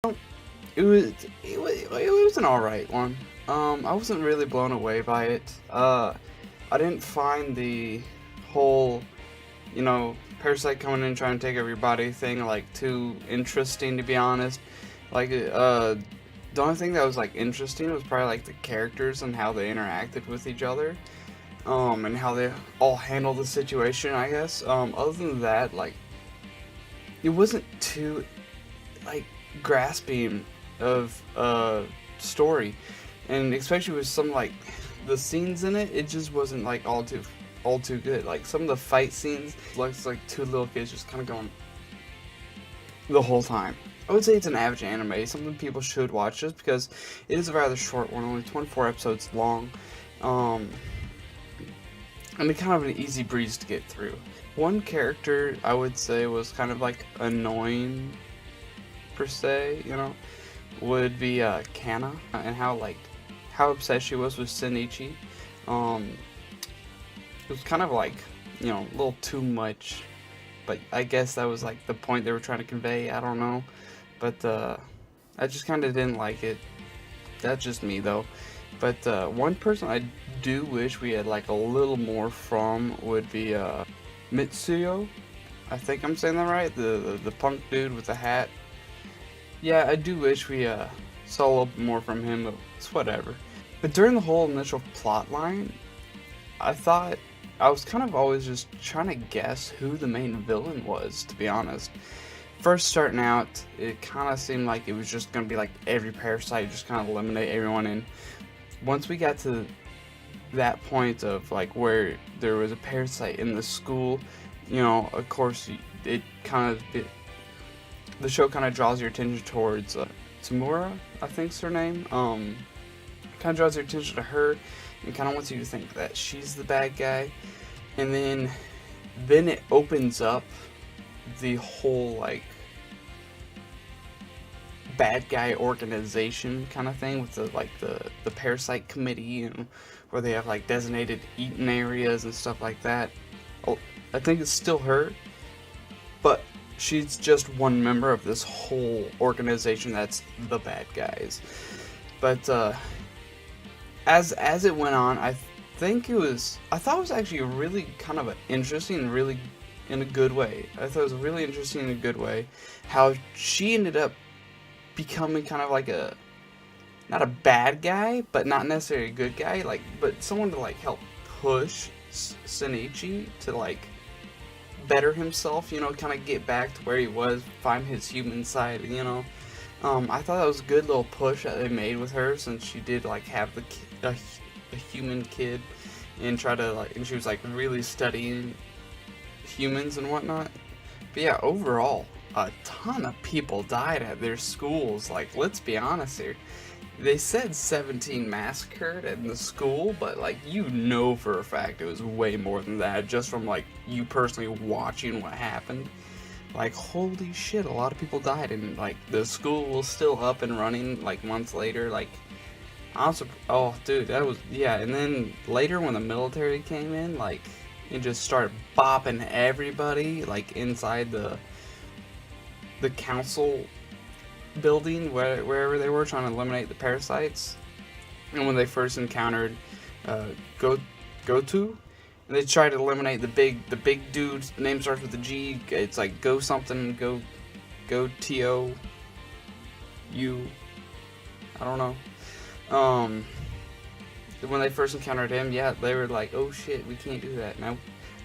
It was an alright one. I wasn't really blown away by it. I didn't find the whole, Parasite coming in trying to take over your body thing like too interesting, to be honest. Like, the only thing that was like interesting was probably like the characters and how they interacted with each other, and how they all handled the situation, I guess. Other than that, like, it wasn't too like grasping of story, and especially with some like the scenes in it, it just wasn't like all too good. Like some of the fight scenes, looks like two little kids just kind of going the whole time. I would say it's an average anime, something people should watch just because it is a rather short one, only 24 episodes long, um, and it's kind of an easy breeze to get through. One character I would say was kind of like annoying per se, would be Kana, and how obsessed she was with Shinichi. Um, it was kind of like, a little too much, but I guess that was like the point they were trying to convey. I don't know, but I just kind of didn't like it. That's just me though. But one person I do wish we had like a little more from would be Mitsuyo. I think I'm saying that right. The punk dude with the hat. Yeah, I do wish we saw a little bit more from him, but it's whatever. But during the whole initial plot line, I thought I was kind of always just trying to guess who the main villain was, to be honest. First starting out, it kind of seemed like it was just going to be like every parasite, just kind of eliminate everyone, and once we got to that point of like where there was a parasite in the school, of course it kind of the show kind of draws your attention towards Tamura, I think's her name. Kind of draws your attention to her, and kind of wants you to think that she's the bad guy, and then it opens up the whole like bad guy organization kind of thing with the parasite committee, and where they have like designated eating areas and stuff like that. Oh, I think it's still her, but she's just one member of this whole organization that's the bad guys. But as it went on, I thought it was actually really kind of interesting, really in a good way. I thought it was really interesting in a good way how she ended up becoming kind of like not a bad guy, but not necessarily a good guy, like, but someone to like help push Shinichi to like better himself, kind of get back to where he was, find his human side, I thought that was a good little push that they made with her, since she did like have a human kid, and try to like, and she was like really studying humans and whatnot. But yeah, overall, a ton of people died at their schools. Like, let's be honest here. They said 17 massacred in the school, but like, for a fact it was way more than that, just from like you personally watching what happened. Like, holy shit, a lot of people died, and like the school was still up and running like months later. Like, oh dude, that was, yeah. And then later when the military came in, like, it just started bopping everybody like inside the council building, wherever they were trying to eliminate the parasites. And when they first encountered Gotu, and they tried to eliminate the big dude's name starts with a G. It's like Go something, Go T-O U, I don't know. When they first encountered him, yeah, they were like, oh shit, we can't do that. And I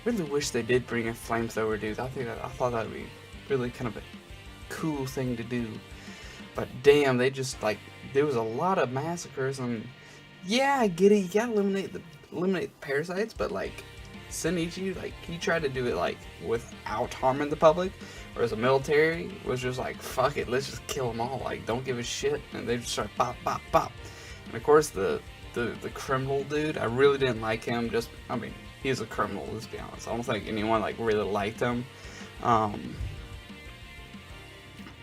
really wish they did bring a flamethrower dude. I thought that would be really kind of a cool thing to do. But damn, they just like, there was a lot of massacres, and yeah, I get it, you gotta eliminate the parasites, but like Shinichi, like, he tried to do it like without harming the public, whereas the military was just like, fuck it, let's just kill them all, like, don't give a shit, and they just start pop pop pop. And of course the criminal dude, I really didn't like him. Just, I mean, he's a criminal, let's be honest. I don't think anyone like really liked him.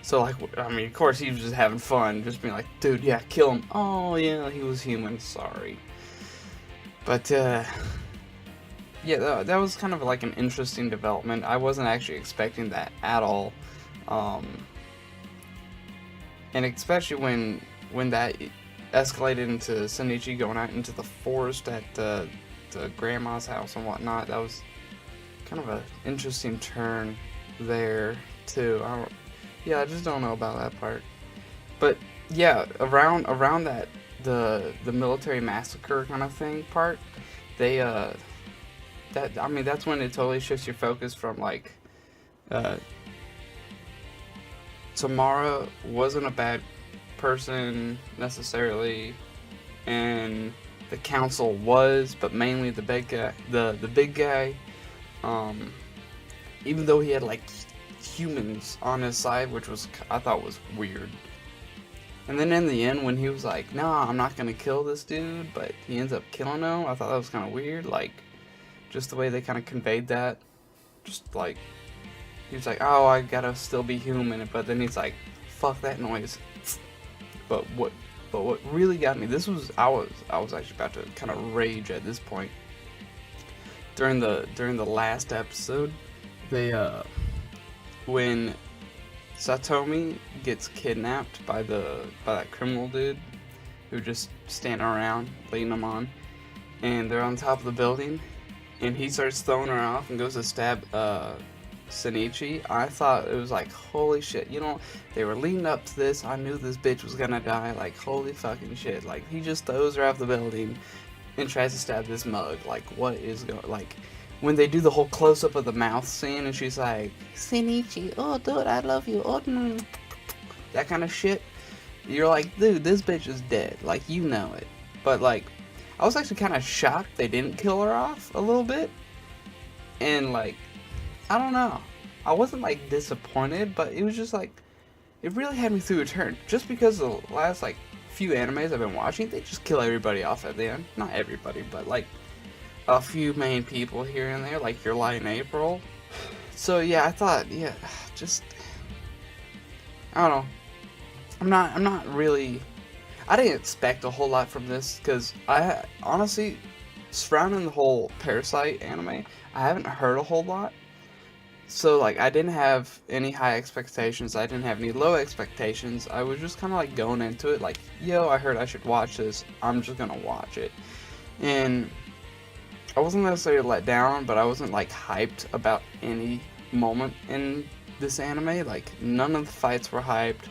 So like, I mean, of course he was just having fun, just being like, dude, yeah, kill him. Oh yeah, he was human, sorry. But yeah, that was kind of like an interesting development. I wasn't actually expecting that at all. and especially when that escalated into Shinichi going out into the forest at the grandma's house and whatnot. That was kind of an interesting turn there too. I just don't know about that part. But yeah, around that the military massacre kind of thing part, they that's when it totally shifts your focus from like Tamara wasn't a bad person necessarily, and the council was, but mainly the big guy, the big guy, even though he had like humans on his side, which was I thought was weird. And then in the end, when he was like, "Nah, I'm not gonna kill this dude," but he ends up killing him, I thought that was kind of weird. Like, just the way they kind of conveyed that, just like he was like, "Oh, I gotta still be human," but then he's like, "Fuck that noise." But what really got me, I was actually about to kind of rage at this point. During the last episode, they when Satomi gets kidnapped by that criminal dude who just standing around leading them on, and they're on top of the building, and he starts throwing her off and goes to stab Shinichi. I thought it was like, holy shit, they were leading up to this. I knew this bitch was gonna die. Like, holy fucking shit. Like, he just throws her off the building and tries to stab this mug. Like, what is going, like, when they do the whole close-up of the mouth scene and she's like, Shinichi, oh dude, I love you, oh, that kind of shit, you're like, dude, this bitch is dead. Like, you know it. But like, I was actually kind of shocked they didn't kill her off a little bit. And like, I don't know. I wasn't like disappointed, but it was just like, it really had me through a turn. Just because the last like few animes I've been watching, they just kill everybody off at the end. Not everybody, but like a few main people here and there, like your Light in April. So yeah, I thought, yeah, just, I don't know. I'm not really, I didn't expect a whole lot from this, because I honestly, surrounding the whole Parasyte anime, I haven't heard a whole lot. So like, I didn't have any high expectations, I didn't have any low expectations. I was just kind of like going into it like, yo, I heard I should watch this, I'm just gonna watch it. And I wasn't necessarily let down, but I wasn't like hyped about any moment in this anime. Like, none of the fights were hyped.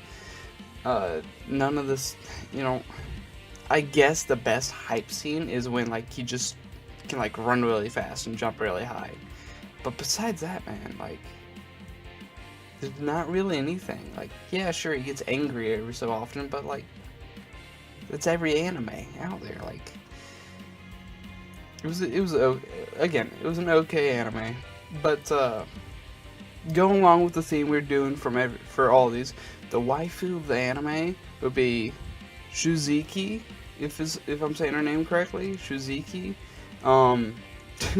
None of this, I guess the best hype scene is when like he just can like run really fast and jump really high. But besides that, man, like, there's not really anything. Like, yeah, sure, he gets angry every so often, but like, it's every anime out there. Like, it was an okay anime, but going along with the theme we're doing for all these, the waifu of the anime would be Shuziki, if I'm saying her name correctly, Shuziki.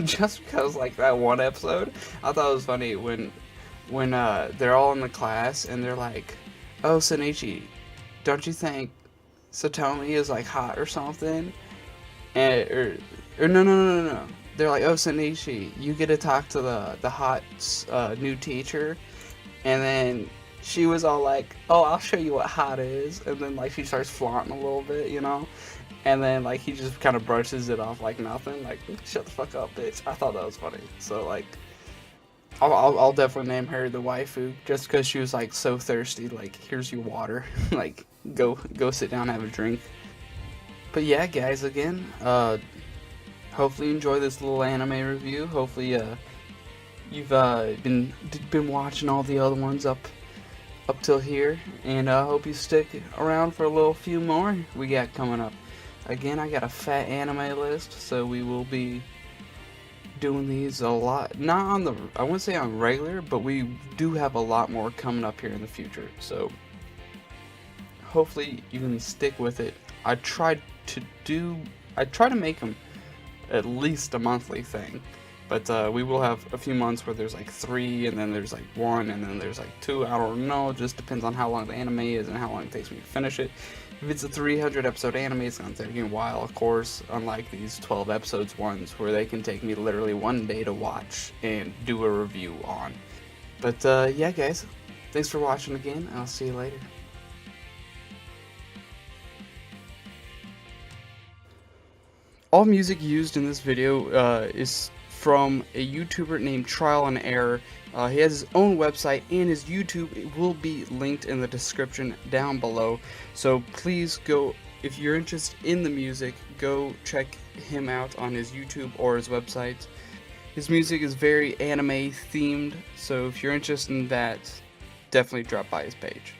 Just because like that one episode, I thought it was funny when they're all in the class and they're like, "Oh, Shinichi, don't you think Satomi is like hot or something?" And or no. They're like, "Oh, Shinichi, you get to talk to the hot new teacher," and then she was all like, "Oh, I'll show you what hot is," and then like she starts flaunting a little bit, and then like he just kind of brushes it off like nothing, like, "Shut the fuck up, bitch." I thought that was funny. So like, I'll definitely name her the waifu just because she was like so thirsty. Like, here's your water, like go sit down, have a drink. But yeah, guys, again, hopefully you enjoy this little anime review. Hopefully you've been watching all the other ones up till here, and I hope you stick around for a little few more we got coming up. Again, I got a fat anime list, so we will be doing these a lot. Not on I wouldn't say on regular, but we do have a lot more coming up here in the future. So hopefully you can stick with it. I try to make them at least a monthly thing, but we will have a few months where there's like 3, and then there's like 1, and then there's like 2. I don't know, it just depends on how long the anime is and how long it takes me to finish it. If it's a 300 episode anime, it's gonna take me a while, of course, unlike these 12 episodes ones where they can take me literally 1 day to watch and do a review on. But yeah, guys, thanks for watching again, and I'll see you later. All music used in this video is from a YouTuber named Trial and Error. He has his own website, and his YouTube will be linked in the description down below. So please go, if you're interested in the music, go check him out on his YouTube or his website. His music is very anime themed, so if you're interested in that, definitely drop by his page.